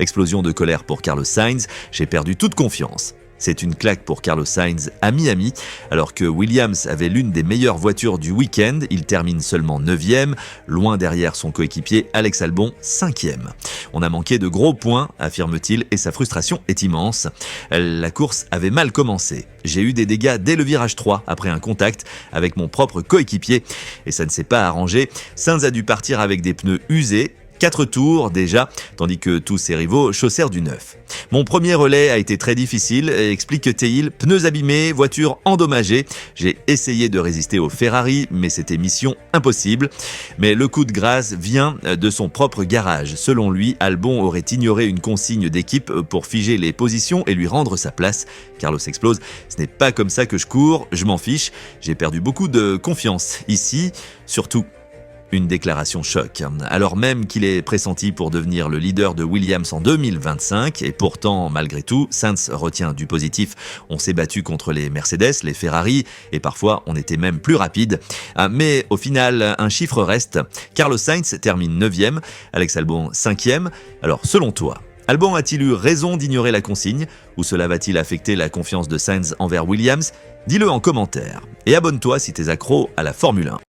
Explosion de colère pour Carlos Sainz, j'ai perdu toute confiance. C'est une claque pour Carlos Sainz à Miami. Alors que Williams avait l'une des meilleures voitures du week-end, il termine seulement 9e, loin derrière son coéquipier Alex Albon, 5e. On a manqué de gros points, affirme-t-il, et sa frustration est immense. La course avait mal commencé. J'ai eu des dégâts dès le virage 3, après un contact avec mon propre coéquipier, et ça ne s'est pas arrangé. Sainz a dû partir avec des pneus usés, 4 tours déjà, tandis que tous ses rivaux chaussèrent du neuf. Mon premier relais a été très difficile, explique Théil, pneus abîmés, voiture endommagée. J'ai essayé de résister au Ferrari, mais c'était mission impossible. Mais le coup de grâce vient de son propre garage. Selon lui, Albon aurait ignoré une consigne d'équipe pour figer les positions et lui rendre sa place. Carlos explose, ce n'est pas comme ça que je cours, je m'en fiche. J'ai perdu beaucoup de confiance ici, surtout. Une déclaration choc, alors même qu'il est pressenti pour devenir le leader de Williams en 2025, et pourtant, malgré tout, Sainz retient du positif. On s'est battu contre les Mercedes, les Ferrari, et parfois on était même plus rapide. Mais au final, un chiffre reste. Carlos Sainz termine 9e, Alex Albon 5e. Alors selon toi, Albon a-t-il eu raison d'ignorer la consigne, ou cela va-t-il affecter la confiance de Sainz envers Williams? Dis-le en commentaire. Et abonne-toi si t'es accro à la Formule 1.